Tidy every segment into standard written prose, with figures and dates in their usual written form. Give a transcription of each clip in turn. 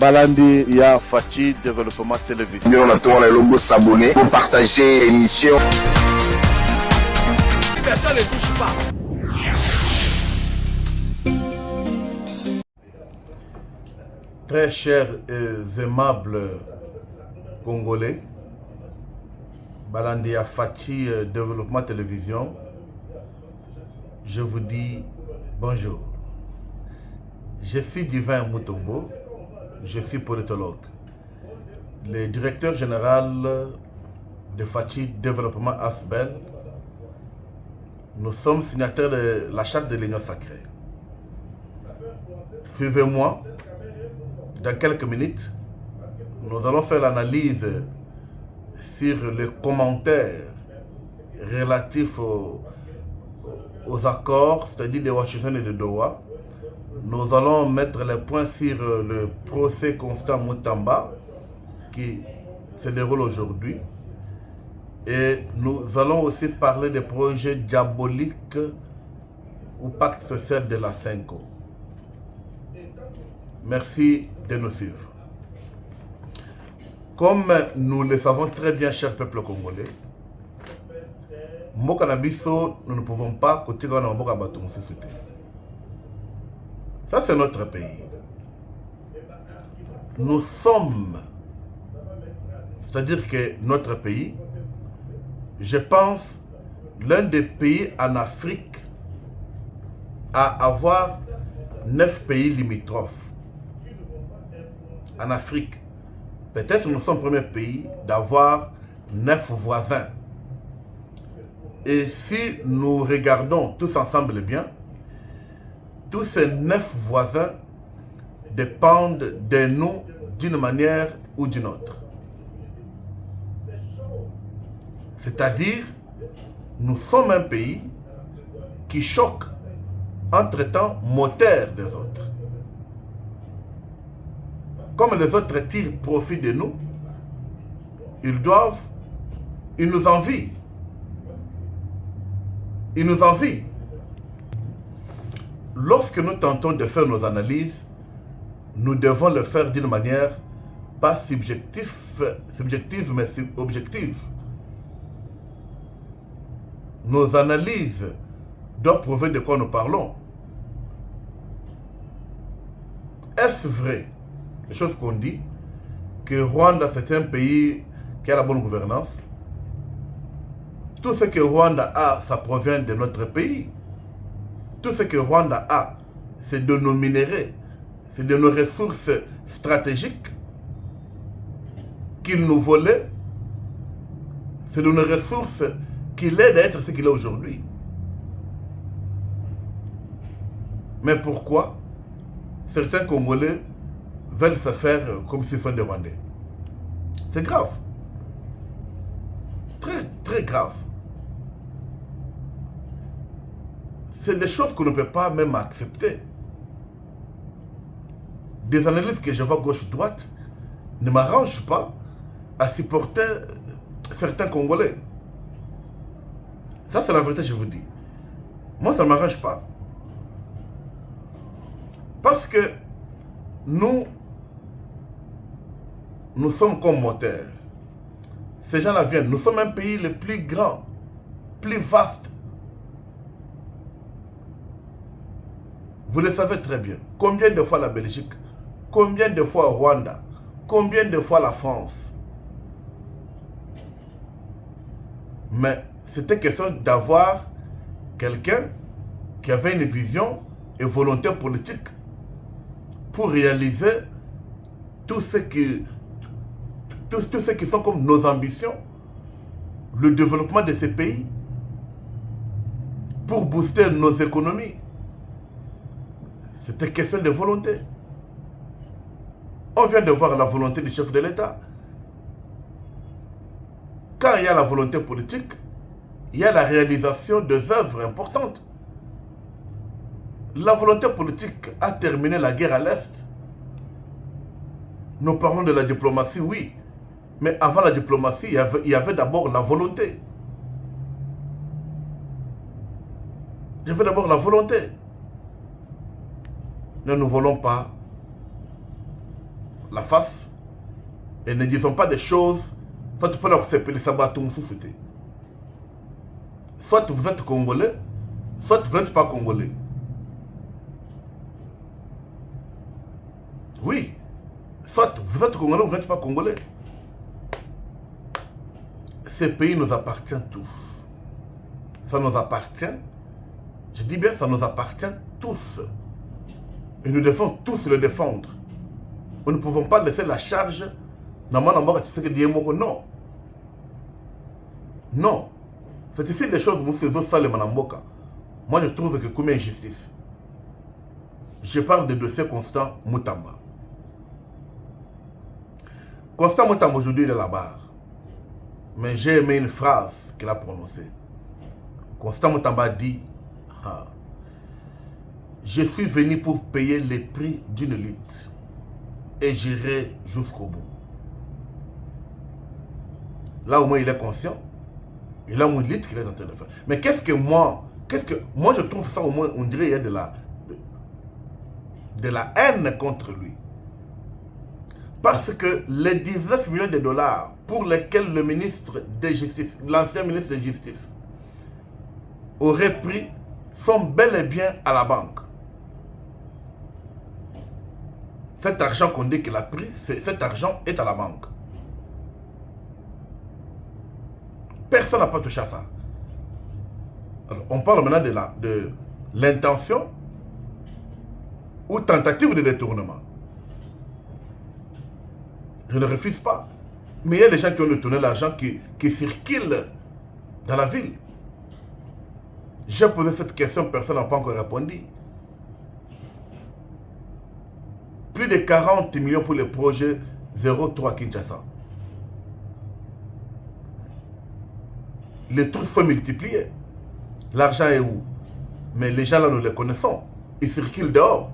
Balandi ya Fachi Développement Télévision. Nous avons le logo s'abonner pour partager l'émission. Personne ne touche pas. Très chers et aimables Congolais, Balandi ya Fachi Développement Télévision, je vous dis bonjour. Je suis Divin Mutombo, je suis politologue, le directeur général de Fachi Développement Asbel. Nous sommes signataires de la charte de l'Union sacrée. Suivez-moi, dans quelques minutes, nous allons faire l'analyse sur les commentaires relatifs aux accords, c'est-à-dire de Washington et de Doha. Nous allons mettre les points sur le procès Constant Mutamba qui se déroule aujourd'hui. Et nous allons aussi parler des projets diaboliques au pacte social de la Cinco. Merci de nous suivre. Comme nous le savons très bien, cher peuple congolais, Mboka Nabiso, nous ne pouvons pas continuer à Mboka Batum société. Ça, c'est notre pays. Nous sommes, c'est-à-dire que notre pays, je pense, l'un des pays en Afrique à avoir 9 pays limitrophes. En Afrique, peut-être nous sommes le premier pays d'avoir 9 voisins. Et si nous regardons tous ensemble bien, tous ces 9 voisins dépendent de nous d'une manière ou d'une autre. C'est-à-dire, nous sommes un pays qui choque entre-temps moteur des autres. Comme les autres tirent profit de nous, ils nous envient. Ils nous envient. Lorsque nous tentons de faire nos analyses, nous devons le faire d'une manière pas subjective, mais objective. Nos analyses doivent prouver de quoi nous parlons. Est-ce vrai, les choses qu'on dit, que Rwanda c'est un pays qui a la bonne gouvernance? Tout ce que Rwanda a, ça provient de notre pays. Tout ce que Rwanda a, c'est de nos minéraux, c'est de nos ressources stratégiques qu'il nous volait, c'est de nos ressources qui l'aident à être ce qu'il est aujourd'hui. Mais pourquoi certains Congolais veulent se faire comme s'ils sont des Rwandais? C'est grave. Très, très grave. C'est des choses qu'on ne peut pas même accepter. Des analyses que je vois gauche-droite ne m'arrangent pas à supporter certains Congolais. Ça, c'est la vérité, je vous dis. Moi, ça ne m'arrange pas. Parce que nous sommes comme moteurs. Ces gens-là viennent. Nous sommes un pays le plus grand, plus vaste. Vous le savez très bien. Combien de fois la Belgique? Combien de fois Rwanda? Combien de fois la France? Mais c'était question d'avoir quelqu'un qui avait une vision et volonté politique pour réaliser tout ce qui sont comme nos ambitions, le développement de ces pays, pour booster nos économies. C'était question de volonté. On vient de voir la volonté du chef de l'État. Quand il y a la volonté politique, il y a la réalisation des œuvres importantes. La volonté politique a terminé la guerre à l'Est. Nous parlons de la diplomatie, oui. Mais avant la diplomatie, il y avait d'abord la volonté. Il y avait d'abord la volonté. Ne nous volons pas la face et ne disons pas des choses, soit tu peux l'accepter les sabbats tout souffler. Soit vous êtes congolais, soit vous n'êtes pas congolais. Oui, soit vous êtes congolais ou vous n'êtes pas congolais. Ce pays nous appartient tous. Ça nous appartient. Je dis bien, ça nous appartient tous. Et nous devons tous le défendre. Nous ne pouvons pas laisser la charge. Non. Non. C'est ici des choses, moi je trouve que comme injustice. Je parle de dossier Constant Moutamba. Constant Moutamba aujourd'hui il est là-bas. Mais j'ai aimé une phrase qu'il a prononcée. Constant Moutamba dit je suis venu pour payer les prix d'une lutte et j'irai jusqu'au bout. Là au moins il est conscient. Il a une lutte qu'il est en train de faire. Mais qu'est-ce que moi je trouve ça au moins, on dirait il y a de la haine contre lui. Parce que les 19 millions de dollars pour lesquels le ministre de Justice, l'ancien ministre de Justice, aurait pris, sont bel et bien à la banque. Cet argent qu'on dit qu'il a pris, cet argent est à la banque. Personne n'a pas touché à ça. Alors, on parle maintenant de l'intention ou tentative de détournement. Je ne refuse pas. Mais il y a des gens qui ont détourné l'argent qui circulent dans la ville. J'ai posé cette question, personne n'a pas encore répondu. Plus de 40 millions pour le projet 03 Kinshasa. Les trucs sont multipliés. L'argent est où? Mais les gens là, nous les connaissons. Ils circulent dehors.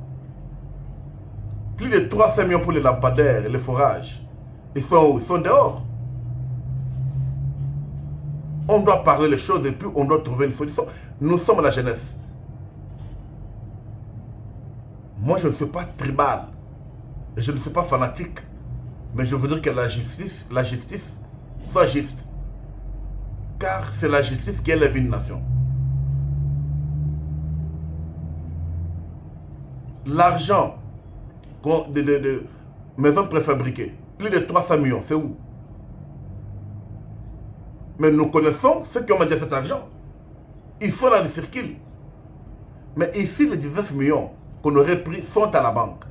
Plus de 300 millions pour les lampadaires et les forages. Ils sont où? Ils sont dehors. On doit parler les choses et puis on doit trouver une solution. Nous sommes la jeunesse. Moi, je ne suis pas tribal. Et je ne suis pas fanatique. Mais je voudrais que la justice soit juste. Car c'est la justice qui élève une nation. L'argent de maisons préfabriquées, plus de 300 millions, c'est où? Mais nous connaissons ceux qui ont mangé cet argent. Ils sont dans le circuit. Mais ici, les 19 millions qu'on aurait pris sont à la banque.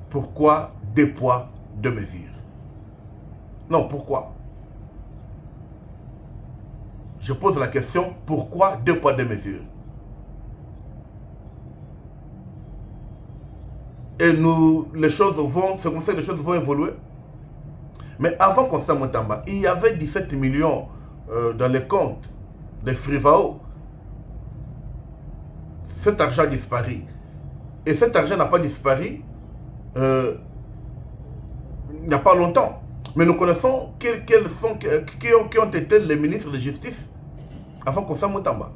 Pourquoi 2 poids, 2 mesures? Non, pourquoi? Je pose la question, pourquoi 2 poids, 2 mesures? Et les choses vont, c'est comme ça que les choses vont évoluer. Mais avant Constant Moutamba, il y avait 17 millions dans les comptes des Frivao. Cet argent a disparu. Et cet argent n'a pas disparu il n'y a pas longtemps. Mais nous connaissons qui ont été les ministres de justice avant Constant Moutamba.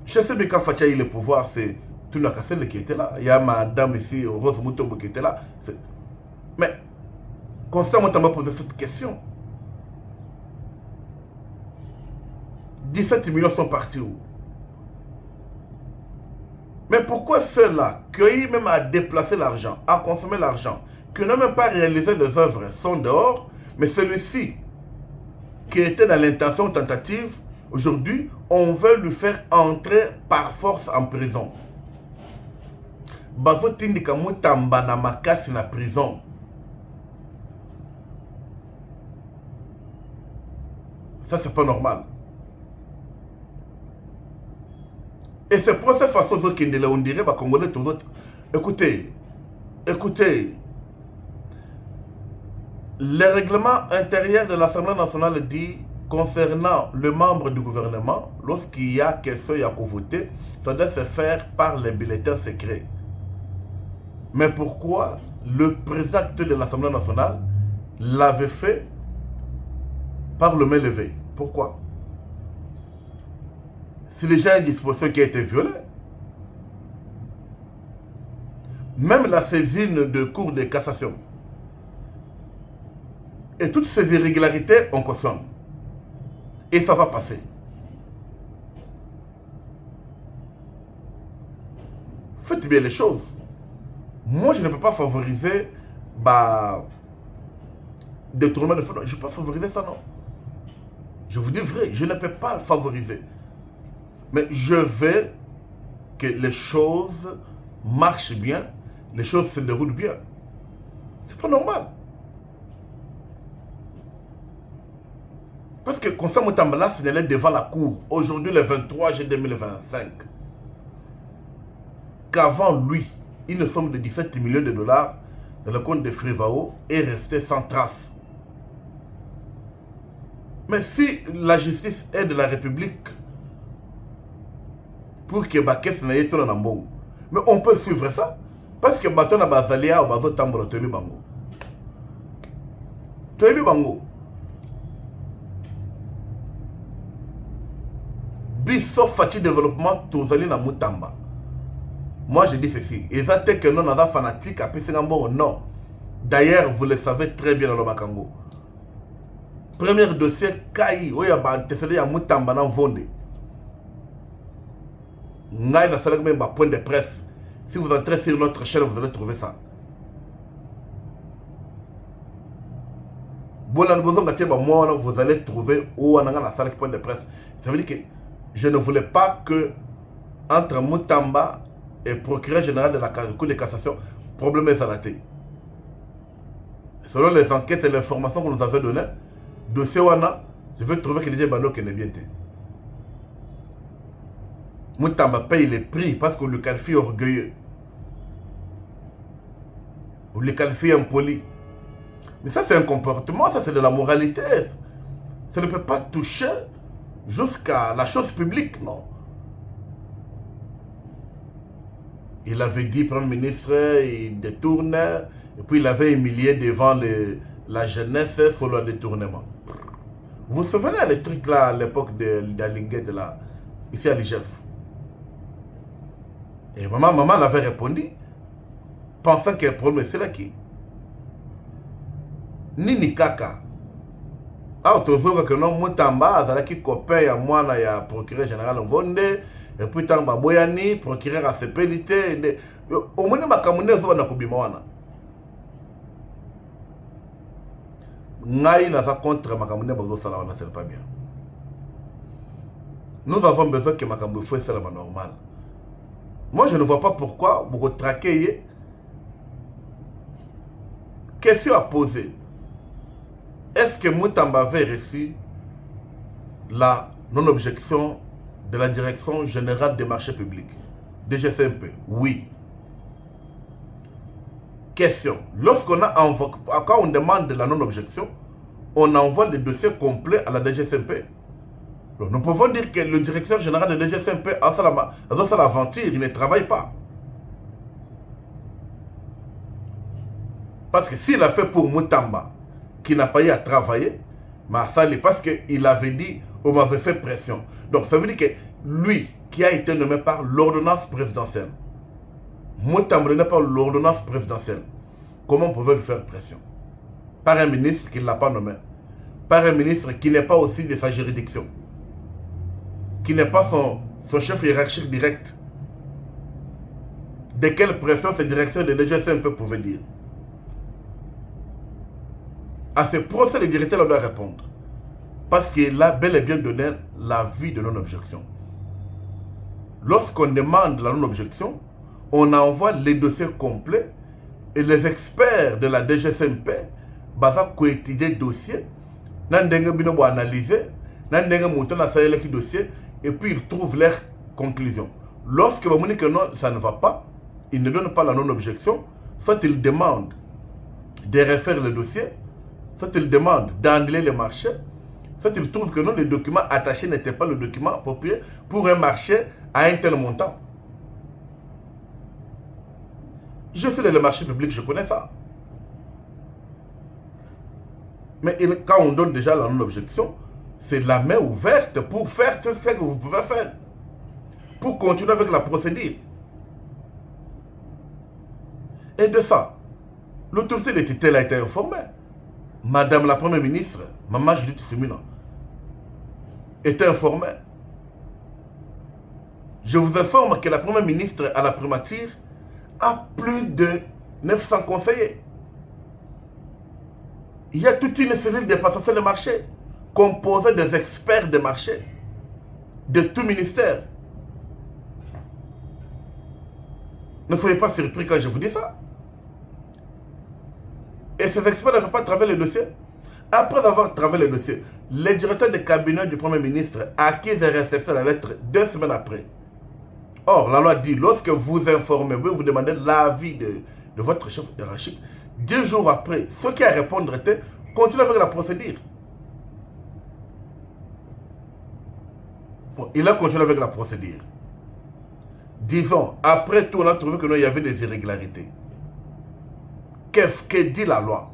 Chez Sebeka Fatia, le pouvoir, c'est Tuna Kassele qui était là. Il y a madame ici, Rose Moutombo qui était là. Mais Constant Moutamba posait cette question. 17 millions sont partis où? Mais pourquoi ceux-là, qui ont eu même à déplacer l'argent, à consommer l'argent, qui n'ont même pas réalisé les œuvres, sont dehors, mais celui-ci, qui était dans l'intention tentative, aujourd'hui, on veut lui faire entrer par force en prison. Bazo tindika Moutamba na makasi na prison. Ça, c'est pas normal. Et c'est pour cette façon que on dirait que Congolais tous autres. Écoutez, le règlement intérieur de l'Assemblée nationale dit concernant le membre du gouvernement, lorsqu'il y a question à voter, ça doit se faire par les bulletins secrets. Mais pourquoi le président de l'Assemblée nationale l'avait fait par le main levée? Pourquoi? Si les gens ont une disposition qui a été violée, même la saisine de cour de cassation. Et toutes ces irrégularités, on cautionne. Et ça va passer. Faites bien les choses. Moi, je ne peux pas favoriser détournement de fonds. Je ne peux pas favoriser ça, non. Je vous dis vrai, je ne peux pas le favoriser. Mais je veux que les choses marchent bien, les choses se déroulent bien. C'est pas normal. Parce que Constant Moutambala signalait devant la cour, aujourd'hui le 23 juillet 2025, qu'avant lui, une somme de 17 millions de dollars dans le compte de Frivao est restée sans trace. Mais si la justice est de la République pour que Bakes n'ait pas un bon, mais on peut suivre ça parce que Baton a Bazalia ou Bazo Tambolo Tobi Bango. Tobi Bango. Bisso Fati Développement Tozali na Moutamba. Moi je dis ceci. Et ça que non on a fanatique à Pissingambo non. D'ailleurs vous le savez très bien dans le Bakango. Premier dossier, Kai, où il y a un Moutamba dans Vendée. Il y a un point de presse. Si vous entrez sur notre chaîne, vous allez trouver ça. Vous allez trouver où il y a un point de presse. Ça veut dire que je ne voulais pas que entre Moutamba et le procureur général de la Cour de cassation, problème est arrêté. Selon les enquêtes et les informations qu'on nous avait données, dossier wana, je vais trouver que les gens qui n'est bien. Moutamba paye les prix parce qu'on le qualifie orgueilleux. On le qualifie impoli. Mais ça c'est un comportement, ça c'est de la moralité. Ça ne peut pas toucher jusqu'à la chose publique, non. Il avait dit, Premier ministre, il détourne, et puis il avait humilié devant la jeunesse sur le détournement. Vous vous souvenez des trucs là à l'époque de Linguette là, ici à l'IGF. Et maman l'avait répondu, pensant que le problème c'est là qui. Nini Kaka. Ah, tu vois que non, Moutamba, il y a qui copain, à moi, il y a procureur général en Vendée, et puis Tamba Boyani, procureur à CPLT. Au moins, ma camoune, ça va Kubimawana. Naï n'a pas contre ma camoune, c'est pas bien. Nous avons besoin que ma camoune soit normal. Moi, je ne vois pas pourquoi vous retraquez. Question à poser. Est-ce que Moutamba avait reçu la non-objection de la Direction Générale des Marchés Publics, DGCMP? Oui. Question. Quand on demande la non-objection, on envoie le dossier complet à la DGCMP. Donc, nous pouvons dire que le directeur général de DGCMP a fait l'aventure, il ne travaille pas. Parce que s'il a fait pour Moutamba, qui n'a pas eu à travailler, mais parce qu'il avait dit, on m'avait fait pression. Donc ça veut dire que lui, qui a été nommé par l'ordonnance présidentielle, Moutamba n'est pas l'ordonnance présidentielle, comment on pouvait lui faire pression? Par un ministre qui ne l'a pas nommé, par un ministre qui n'est pas aussi de sa juridiction, qui n'est pas son chef hiérarchique direct. De quelle pression cette direction de DGCMP pouvait dire? À ce procès, le directeur doit répondre. Parce qu'il a bel et bien donné l'avis de non-objection. Lorsqu'on demande la non-objection, on envoie les dossiers complets et les experts de la DGCMP vont étudier le dossier, vont analyser, vont monter le dossier et puis ils trouvent leurs conclusions. Lorsque vous dites que non, ça ne va pas, ils ne donnent pas la non-objection, soit ils demandent de refaire le dossier, soit il demande d'annuler le marché, soit il trouve que non, le document attaché n'était pas le document approprié pour un marché à un tel montant. Je suis dans le marché public, je connais ça. Mais quand on donne déjà la non-objection, c'est la main ouverte pour faire ce que vous pouvez faire. Pour continuer avec la procédure. Et de ça, l'autorité de tutelle a été informée. Madame la Première ministre, Maman Judith Suminwa, était informée. Je vous informe que la Première ministre à la primature a plus de 900 conseillers. Il y a toute une cellule de passation de marché composée des experts de marché de tout ministère. Ne soyez pas surpris quand je vous dis ça. Et ces experts ne vont pas travailler le dossier. Après avoir travaillé le dossier, le directeur de cabinet du Premier ministre a acquis et réceptionné la lettre 2 semaines après. Or, la loi dit, lorsque vous informez, vous demandez l'avis de votre chef hiérarchique, 2 jours après, ce qui a à répondre était, continuez avec la procédure. Bon, il a continué avec la procédure. Disons, après tout, on a trouvé qu'il y avait des irrégularités. Qu'est-ce que dit la loi?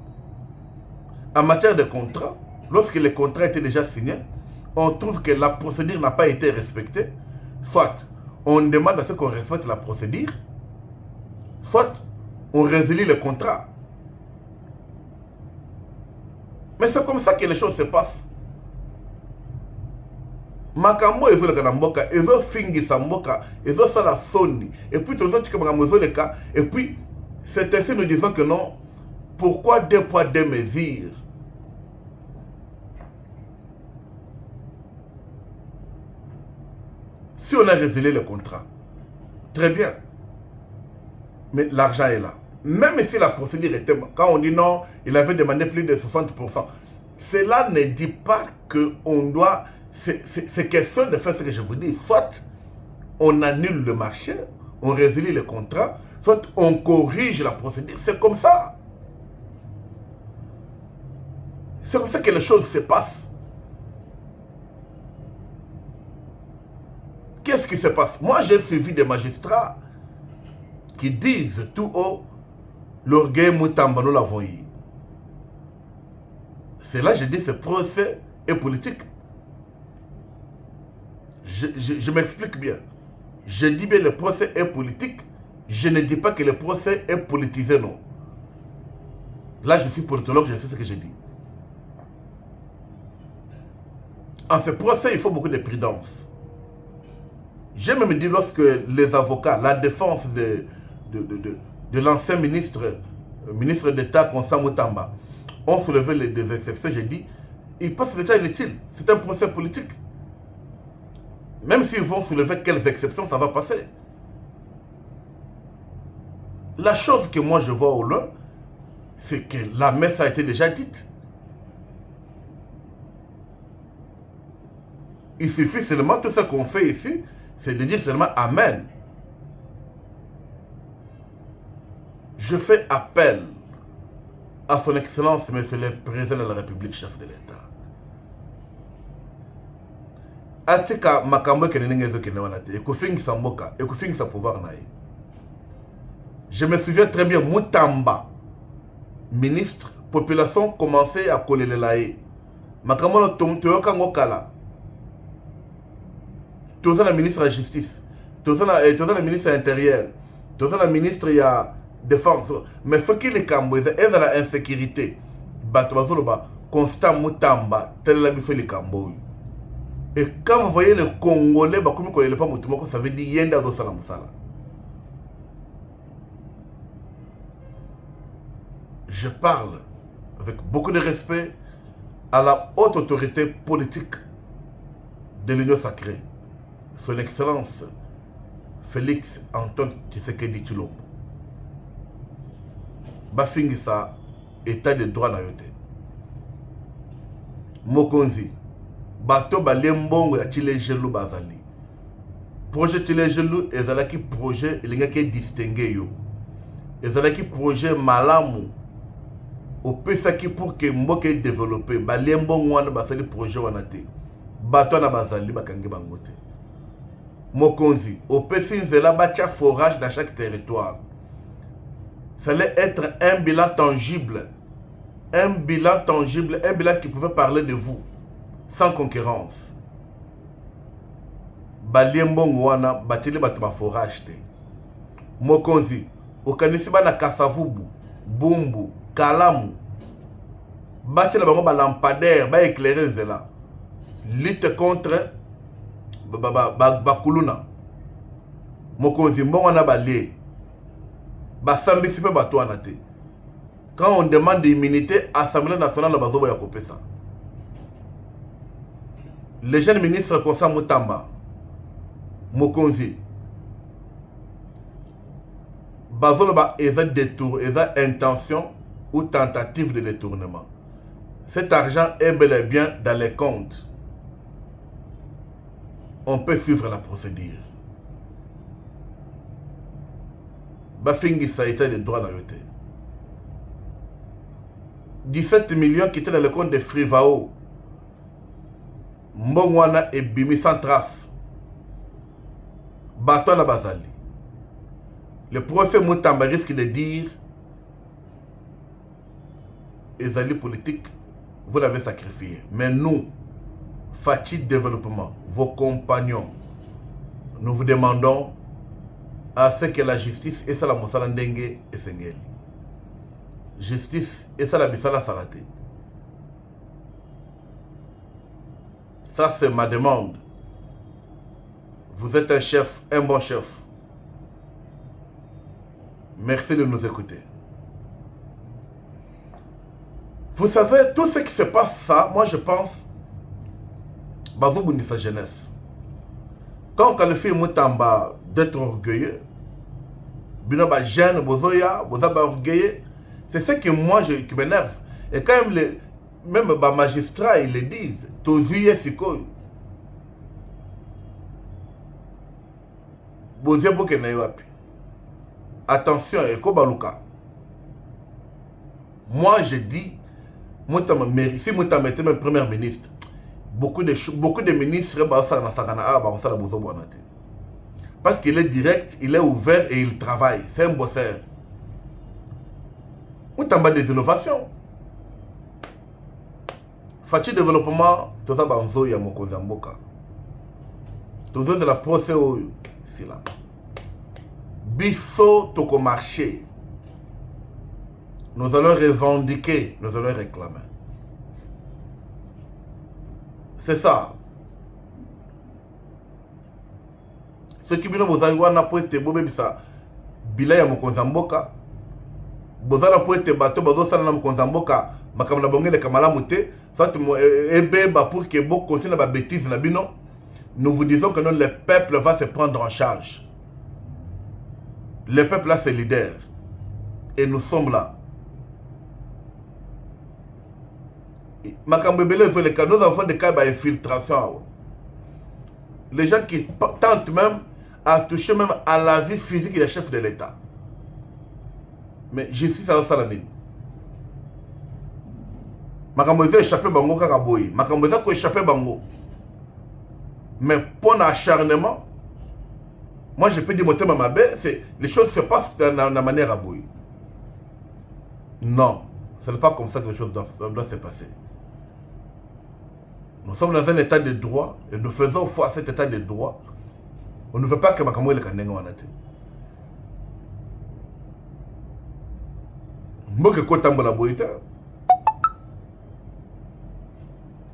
En matière de contrat, lorsque les contrats étaient déjà signés, on trouve que la procédure n'a pas été respectée. Soit on demande à ce qu'on respecte la procédure, soit on résilie le contrat. Mais c'est comme ça que les choses se passent. Makambo ezo leka na mboka, ezo fingisa mboka, ezo sala soni. Et puis tous autres comme ezo leka. Et puis c'est ainsi nous disons que non. Pourquoi 2 poids 2 mesures? Si on a résilié le contrat, très bien. Mais l'argent est là. Même si la procédure était... Quand on dit non, il avait demandé plus de 60%. Cela ne dit pas qu'on doit... C'est question de faire ce que je vous dis. Soit on annule le marché, on résilie le contrat, soit on corrige la procédure. C'est comme ça. C'est comme ça que les choses se passent. Qu'est-ce qui se passe? Moi, j'ai suivi des magistrats qui disent tout haut, l'orgueil Moutamba, nous l'avons eu. C'est là que je dis ce procès est politique. Je m'explique bien. Je dis bien le procès est politique. Je ne dis pas que le procès est politisé, non. Là, je suis politologue, je sais ce que je dis. En ce procès, il faut beaucoup de prudence. J'ai même dit lorsque les avocats, la défense de l'ancien ministre d'État Constant Moutamba, ont soulevé des exceptions, j'ai dit, ils passent le temps inutile. C'est un procès politique. Même s'ils vont soulever quelles exceptions, ça va passer. La chose que moi je vois au loin, c'est que la messe a été déjà dite. Il suffit seulement, tout ce qu'on fait ici, c'est de dire seulement Amen. Je fais appel à son Excellence, Monsieur le Président de la République, chef de l'État. Atika makambo kenengezo kenewanate, ekufingisa mboka, ekufingisa pouvoir nae. Je me souviens très bien, Moutamba, ministre, population commençait à coller les laïcs. Makambo no toyoka ngokala. Tous la ministre de la Justice, tous la ministre de l'Intérieur, tous la ministre de la Défense. Mais ce qui est cambo, c'est la insécurité. Constant Moutamba, tel la mission les cambo. Et quand vous voyez les Congolais, comme vous ne pas Moutamba, ça veut dire Yenda do Salam Sala. Je parle avec beaucoup de respect à la haute autorité politique de l'Union sacrée. Son Excellence Félix Antoine Tshisekedi Tshilombo. Bafingisa état de droit na yote. Mokonzi. Bato balembongo ya Tshilejelu bazali. Projet Tshilejelu ezalaki projet elingaki distingué yo. Ezalaki projet malamu. Opesaki pour que mboka développer. Balembongo wana basali projet wana te. Bato na bazali bakangi bango te. Mokonzi, au Pessinzela, bâtir forage dans chaque territoire. Ça allait être un bilan tangible. Un bilan tangible, un bilan qui pouvait parler de vous, sans concurrence. Baliembongo wana, batili batuba forage te. Mokonzi, okanisi bana Kasavubu, Bumbu, Kalamu, bâti la bango ba lampadaire, ba éclairer zela. Lutte contre Bakuluna. Mokonzi mbongo na balé. Ba sambisi pe bato anate. Quand on demande d'immunité, Assemblée nationale la bazoba ya kopesa. Les jeunes ministres Kosa Mutamba, Mokonzi, Bazoloba eza détour, eza intention ou tentative de détournement. Cet argent est bel et bien dans les comptes. On peut suivre la procédure. Bafingi ça a été des droits d'arrêter. 17 millions qui étaient dans le compte de Frivao. Mbongwana et Bimi sans trace. Batona Bazali. Le procès Moutamba risque de dire les alliés politiques, vous l'avez sacrifié. Mais nous, Fatih Développement, vos compagnons, nous vous demandons à ce que la justice et ça la Moussala Ndengue et Sengeli. Justice et ça la Bissala Salate. Ça c'est ma demande. Vous êtes un chef, un bon chef. Merci de nous écouter. Vous savez, tout ce qui se passe, ça, moi je pense, Bazoubouni sa jeunesse. Quand on qualifie Moutamba d'être orgueilleux, Binoba jeune, Bozoya, Bozaba orgueilleux, c'est ce que moi qui m'énerve. Et quand même les magistrats, ils le disent, Tozuye Sikoy. Bozoya Boke Naiwapi. Attention, Eko Baluka. Moi je dis, si Moutamba était même premier ministre, beaucoup de ministres parce qu'il est direct, il est ouvert et il travaille. C'est un bosseur. Moutamba des innovations. Fatih Développement, tout ça banzo ya Mokozamboka. Tout ça c'est la procès c'est là. Bisso toko marché. Nous allons revendiquer, nous allons réclamer. C'est ça. Ce qui vient vous avez un point de bobe bisa bilaya Mokozamboka. Bozala point de bateau bazo sala na Mokozamboka makamna bongele kamala muté. Soit ebe ba pour que beaucoup continue ba bêtise na bino. Nous vous disons que le peuple va se prendre en charge. Le peuple là c'est leader. Et nous sommes là. Nous avons des cas d'infiltration. Les gens qui tentent même à toucher même à la vie physique du chef de l'État. Mais justice à la mine. Makamboza échappé bango kakaboyi. Makamboza ko échappé bango. Mais pour l'acharnement, moi je peux dire mon thème à ma belle, c'est les choses se passent de la manière à boy. Non, ce n'est pas comme ça que les choses doivent se passer. Nous sommes dans un état de droit et nous faisons foi à cet état de droit. On ne veut pas que Makambo le Kandenga wanate. Mboke Kotambola Boïta.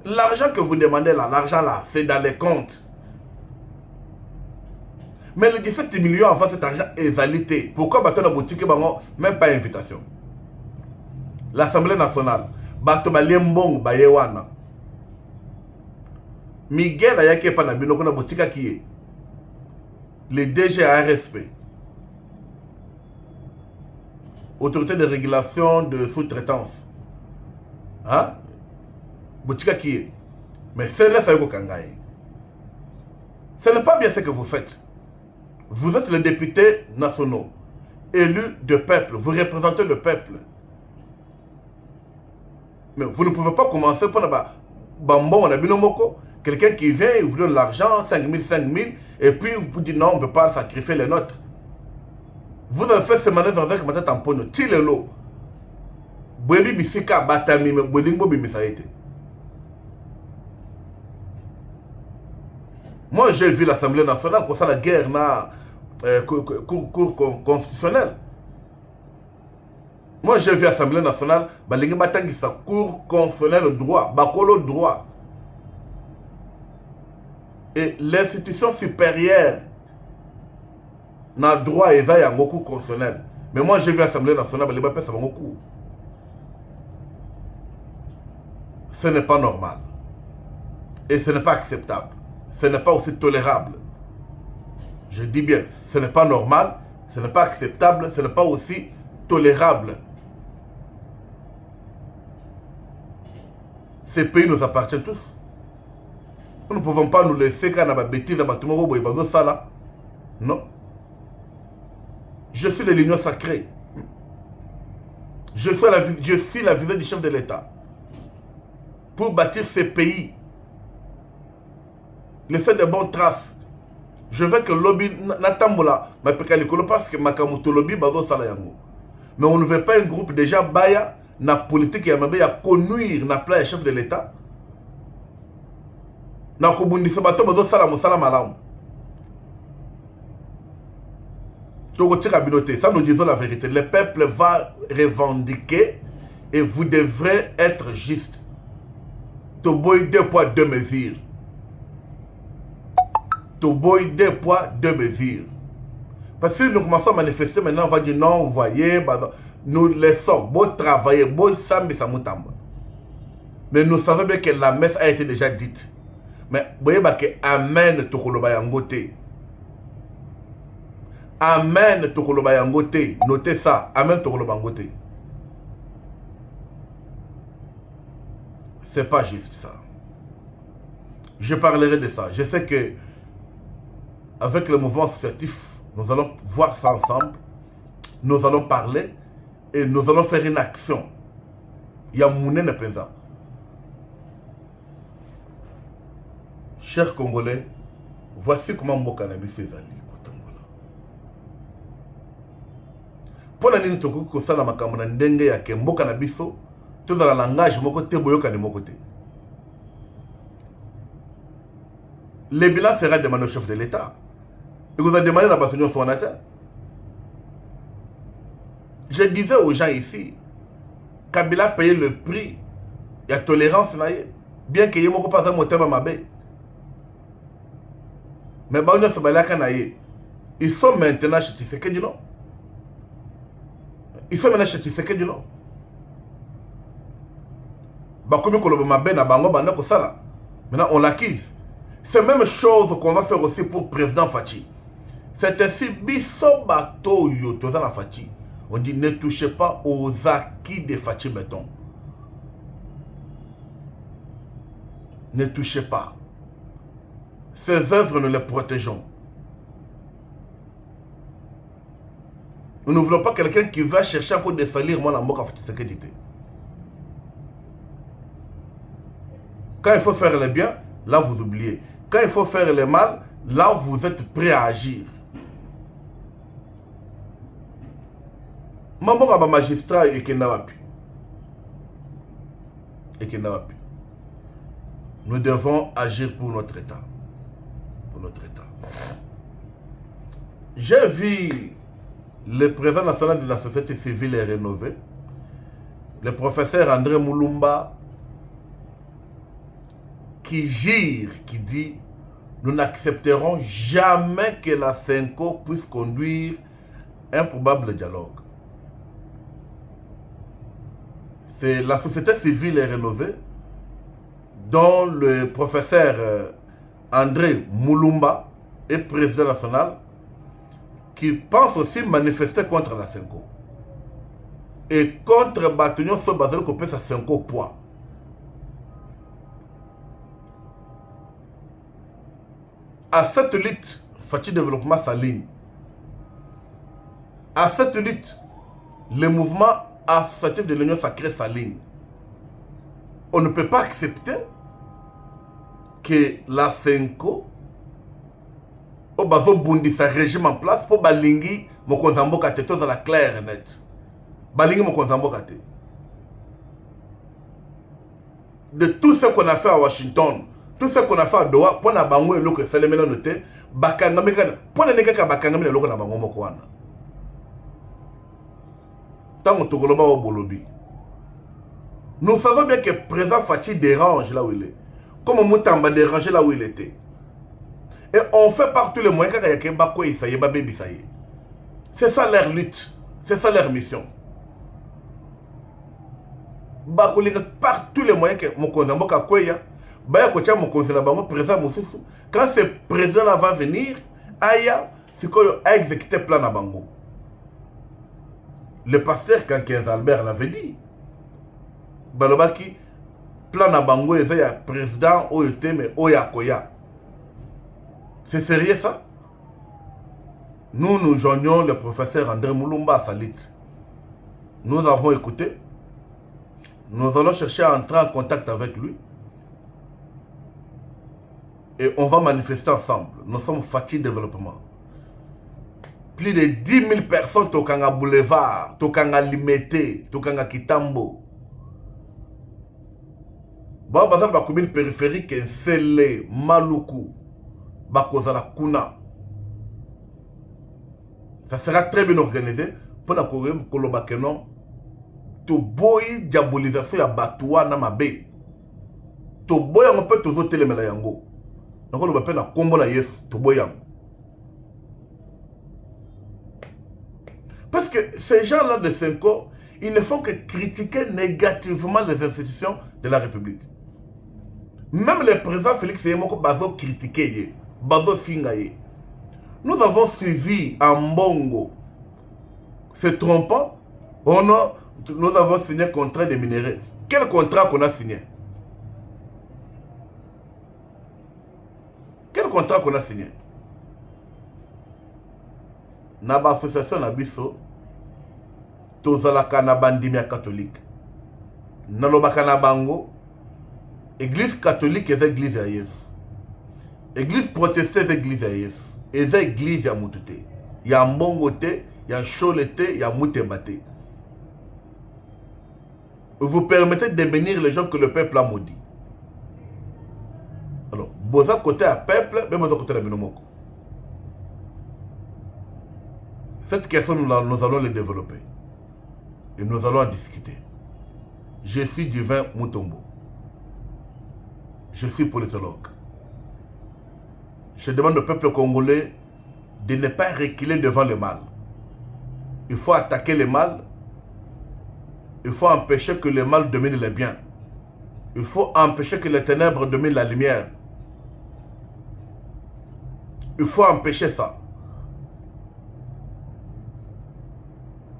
L'argent que vous demandez là, l'argent là, c'est dans les comptes. Mais les 17 millions avant cet argent est validé. Pourquoi Bato na boutique même pas invitation? L'Assemblée nationale, Bato Baliembong Bayewana. Miguel Ayake Panabino Kona Boutika qui est le DG ARSP, Autorité de régulation de sous-traitance. Hein? Boutika qui est. Mais c'est là ça Kangaï. Ce n'est pas bien ce que vous faites. Vous êtes les députés nationaux, élus de peuple, vous représentez le peuple. Mais vous ne pouvez pas commencer par Bambon, on a binomoko. Quelqu'un qui vient, il vous donne l'argent, 5 000, et puis vous dites non, on ne peut pas sacrifier les nôtres. Vous avez fait ce manœuvre avec ma tête en pono. Tilelo. Bwebi bisika batami, mais bwelingbo bimisaïte. Moi, j'ai vu l'Assemblée nationale, comme ça, la guerre, cour constitutionnelle. Moi, j'ai vu l'Assemblée nationale, balingi batangi sa cour constitutionnelle droit, bakolo droit. Et l'institution supérieure n'a droit et ça cours constitutionnel. Mais moi, j'ai vu l'Assemblée nationale, balingi bape sa cours. Ce n'est pas normal. Et ce n'est pas acceptable. Ce n'est pas aussi tolérable. Je dis bien, ce n'est pas normal, ce n'est pas acceptable, ce n'est pas aussi tolérable. Ces pays nous appartiennent tous. Nous ne pouvons pas nous laisser quand on a des bêtises à Batumoro et Bazosala. Non. Je suis de l'union sacrée. Je suis la visée du chef de l'État. Pour bâtir ces pays. Laisser de bonnes traces. Je veux que le lobby Natambola, parce que Makamuto lobby Bazosala Yango. Mais on ne veut pas un groupe déjà baya. Na politique ya mabe ya connuire na plan ya chef de l'État na kobundisa bato bazo sala mosala malamu toko tika binote. Ça nous disons la vérité. Le peuple va revendiquer et vous devrez être juste. Toboy 2 poids 2 mesures. Toboy 2 poids 2 mesures. Parce que nous commençons à manifester maintenant, on va dire non, vous voyez, nous laissons, beau travailler, beau sambi samutamba. Mais nous savons bien que la messe a été déjà dite. Mais vous voyez que Amen tokoloba yangote. Amen tokoloba yangote. Notez ça. Amen tokoloba yangote. C'est pas juste ça. Je parlerai de ça. Je sais que avec le mouvement associatif, nous allons voir ça ensemble. Nous allons parler. Et nous allons faire une action. Il y a Mouné Nepenza. Chers Congolais, voici comment Mboka Nabi fait Zali. Pour la nini toku kosala makambo na ndenge ya ke Mboka na biso, tout dans la langage moko te boyoka ni moko te. Le bilan sera demandé au chef de l'État. Il vous a demandé la bataille sur la terre. Je disais aux gens ici, Kabila payait le prix. Il y a tolérance là. Bien qu'il y ait mon pas un moteur à ma baie. Mais ils sont maintenant chez Tshisekedi non. Ils sont maintenant chez Tshisekedi non. Maintenant on l'acquise. C'est la même chose qu'on va faire aussi pour le président Fachi. C'est ainsi, biso bateau yotoza na Fachi. On dit ne touchez pas aux acquis de Fachi Béton. Ne touchez pas. Ces œuvres, nous les protégeons. Nous ne voulons pas quelqu'un qui va chercher encore de salir moi dans Mboka Fachi Sekedi. Quand il faut faire le bien, là vous oubliez. Quand il faut faire le mal, là vous êtes prêt à agir. Mambo ma magistrat et Kenawapi. Nous devons agir pour notre État. Pour notre État. J'ai vu le président national de la société civile et rénové, le professeur André Moulumba, qui gire, qui dit nous n'accepterons jamais que la CENCO puisse conduire un probable dialogue. C'est la société civile et rénovée dont le professeur André Moulumba est président national qui pense aussi manifester contre la CENCO et contre Batonio Sobazel qui peut sa CENCO poids. À cette lutte, Fachi Développement s'aligne. À cette lutte, le mouvement associatif de l'Union sacrée s'aligne. On ne peut pas accepter que la CENCO au bazo bundi sa régime en place pour balingi mokonzambo kate to la claire et net. Balingi mokonzambo kate. De tout ce qu'on a fait à Washington, tout ce qu'on a fait à Doha, pour na bango eloko esalemela noté, bakangami kana, pour na nekaka bakangami eloko na bango moko wana. Tant que Togoloba au Bolobi. Nous savons bien que le président Fachi dérange là où il est. Comme Moutamba dérangeait là où il était. Et on fait par tous les moyens qu'il y a que Bako Isaïe, Babé Bisaïe. C'est ça leur lutte. C'est ça leur mission. Bako par tous les moyens que mon cousin Boka Kweya, Baya Kocha mon cousin là-bas, président Moussoussou, quand ce président-là va venir, Aya, c'est qu'on a exécuté le plan à Bango. Le pasteur, quand 15 Albert l'avait dit, Balobaki, plan à Bango, il y a président, Oyote, mais Oya Koya. C'est sérieux ça? Nous joignons le professeur André Moulumba à Salit. Nous avons écouté. Nous allons chercher à entrer en contact avec lui. Et on va manifester ensemble. Nous sommes Fachi Développement. Plus de 10 000 personnes Tokanga Boulevard, Tokanga Limete, Tokanga Kitambo. Bon, par exemple, la commune périphérique, Sele, Maluku, Bakozala Kuna. Ça sera très bien organisé pour la Kolobakeno. To boy diabolisation ya Batoua na mabe. To boy on peut toujours télémela yango. Donc on va peine na kombo na Yesu to boy yango. Parce que ces gens-là de Senko, ils ne font que critiquer négativement les institutions de la République. Même le président Félix Yemoko bazo critiqué, bazo fingaye. Nous avons suivi en Mbongo. Se trompant, nous avons signé un contrat de minerais. Quel contrat qu'on a signé? Quel contrat qu'on a signé? Naba association Nabiso, Tozalaka na bandimia catholique. Nalobaka na bango, église catholique et église à Yesu. Église protestante et église à Yesu. Et c'est église à Moutouté. Il y a un bon côté, il y a un choleté, il y a un moutébaté. Vous permettez de bénir les gens que le peuple a maudit. Alors, boza côté à peuple, mais boza côté à Binomoko. Cette question, nous allons la développer. Et nous allons en discuter. Je suis Divin Moutombo. Je suis politologue. Je demande au peuple congolais de ne pas reculer devant le mal. Il faut attaquer le mal. Il faut empêcher que le mal domine le bien. Il faut empêcher que les ténèbres dominent la lumière. Il faut empêcher ça.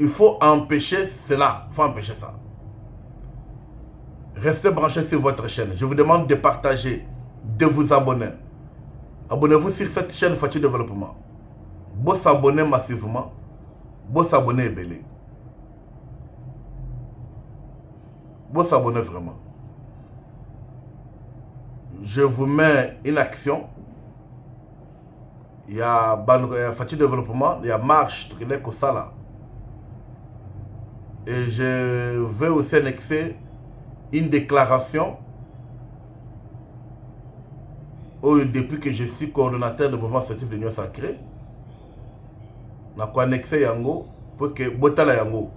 Il faut empêcher cela. Il faut empêcher ça. Restez branchés sur votre chaîne. Je vous demande de partager, de vous abonner. Abonnez-vous sur cette chaîne Fachi Développement. Vous s'abonner massivement. Vous s'abonner belé. Vous s'abonner vraiment. Je vous mets une action. Il y a Fachi Développement, il y a Marche, et je vais aussi annexer une déclaration depuis que je suis coordonnateur du mouvement associatif de l'Union Sacrée. Je vais annexer Yango pour que Botala Yango.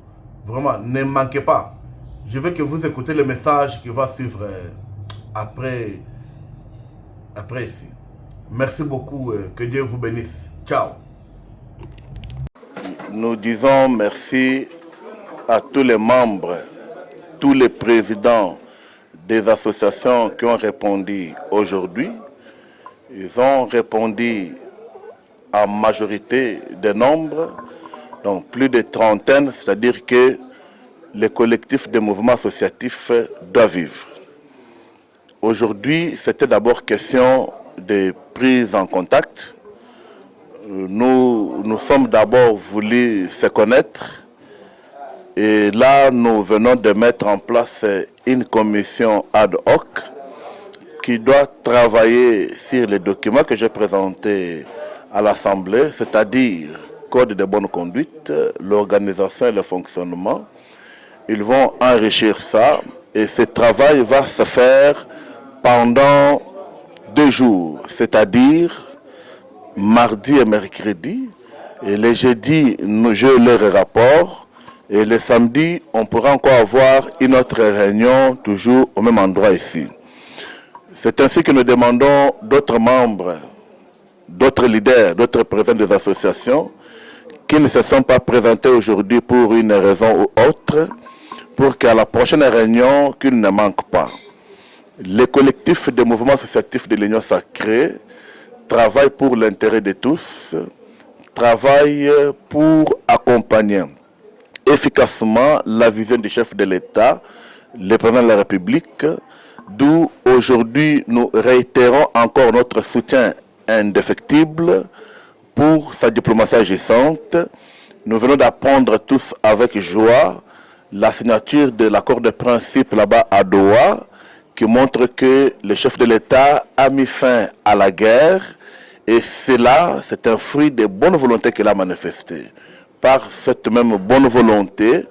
Vraiment, ne manquez pas. Je veux que vous écoutez le message qui va suivre après ici. Merci beaucoup. Que Dieu vous bénisse. Ciao. Nous disons merci à tous les membres, tous les présidents des associations qui ont répondu aujourd'hui. Ils ont répondu en majorité des nombres, donc plus de trentaine, c'est-à-dire que les collectifs de mouvements associatifs doivent vivre. Aujourd'hui, c'était d'abord question de prise en contact. Nous sommes d'abord voulu se connaître. Et là, nous venons de mettre en place une commission ad hoc qui doit travailler sur les documents que j'ai présentés à l'Assemblée, c'est-à-dire code de bonne conduite, l'organisation et le fonctionnement. Ils vont enrichir ça et ce travail va se faire pendant 2 jours, c'est-à-dire mardi et mercredi. Et les jeudis, je leur rapport. Et le samedi, on pourra encore avoir une autre réunion, toujours au même endroit ici. C'est ainsi que nous demandons d'autres membres, d'autres leaders, d'autres présidents des associations qui ne se sont pas présentés aujourd'hui pour une raison ou autre, pour qu'à la prochaine réunion, qu'ils ne manquent pas. Les collectifs des mouvements associatifs de l'Union sacrée travaillent pour l'intérêt de tous, travaillent pour accompagner efficacement la vision du chef de l'État, le président de la République, d'où aujourd'hui nous réitérons encore notre soutien indéfectible pour sa diplomatie agissante. Nous venons d'apprendre tous avec joie la signature de l'accord de principe là-bas à Doha, qui montre que le chef de l'État a mis fin à la guerre, et cela, c'est un fruit de bonne volonté qu'il a manifesté. Par cette même bonne volonté,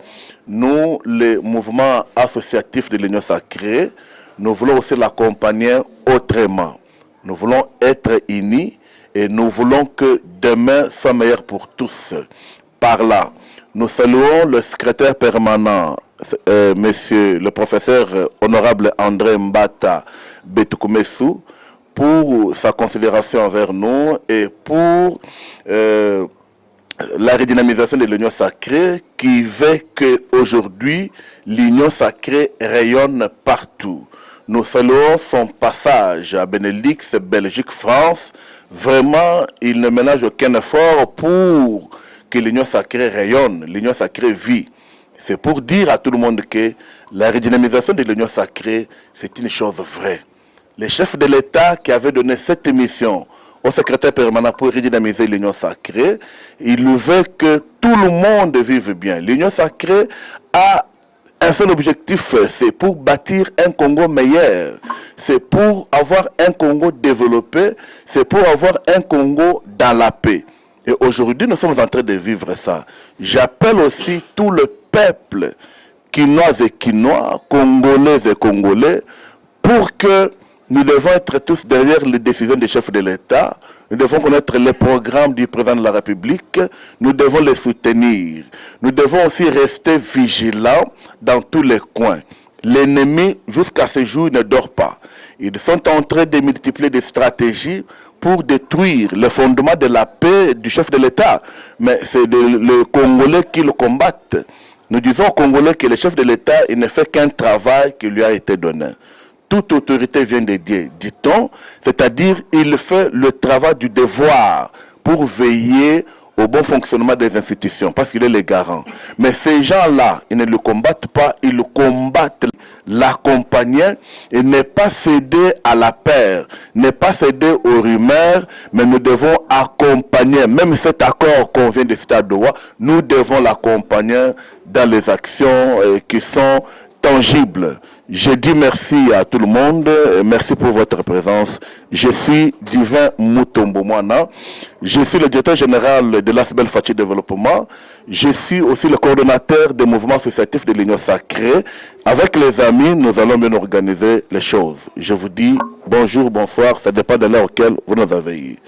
nous, les mouvements associatifs de l'Union sacrée, nous voulons aussi l'accompagner autrement. Nous voulons être unis et nous voulons que demain soit meilleur pour tous. Par là, nous saluons le secrétaire permanent, monsieur le professeur honorable André Mbata Betoukoumessou, pour sa considération envers nous et pour la redynamisation de l'Union sacrée qui veut qu'aujourd'hui l'Union sacrée rayonne partout. Nous saluons son passage à Benelux, Belgique, France. Vraiment, il ne ménage aucun effort pour que l'Union sacrée rayonne, l'Union sacrée vit. C'est pour dire à tout le monde que la redynamisation de l'Union sacrée, c'est une chose vraie. Le chef de l'État qui avait donné cette mission au secrétaire permanent pour redynamiser l'Union sacrée, il veut que tout le monde vive bien. L'Union sacrée a un seul objectif, c'est pour bâtir un Congo meilleur. C'est pour avoir un Congo développé, c'est pour avoir un Congo dans la paix. Et aujourd'hui, nous sommes en train de vivre ça. J'appelle aussi tout le peuple quinois et quinois, congolais et congolais, pour que nous devons être tous derrière les décisions des chefs de l'État. Nous devons connaître les programmes du président de la République. Nous devons les soutenir. Nous devons aussi rester vigilants dans tous les coins. L'ennemi, jusqu'à ce jour, ne dort pas. Ils sont en train de multiplier des stratégies pour détruire le fondement de la paix du chef de l'État. Mais c'est le Congolais qui le combattent. Nous disons aux Congolais que le chef de l'État, il ne fait qu'un travail qui lui a été donné. Toute autorité vient de Dieu, dit-on, c'est-à-dire il fait le travail du devoir pour veiller au bon fonctionnement des institutions, parce qu'il est le garant. Mais ces gens-là, ils ne le combattent pas, ils le combattent, l'accompagner et ne pas céder à la peur, ne pas céder aux rumeurs, mais nous devons accompagner, même cet accord qu'on vient de citer à Doha, nous devons l'accompagner dans les actions qui sont tangible. Je dis merci à tout le monde, merci pour votre présence. Je suis Divin Mutombo Mwana, je suis le directeur général de l'Asbel Fachi Développement, je suis aussi le coordonnateur des mouvements associatifs de l'Union sacrée. Avec les amis, nous allons bien organiser les choses. Je vous dis bonjour, bonsoir, ça dépend de l'heure auquel vous nous avez eu.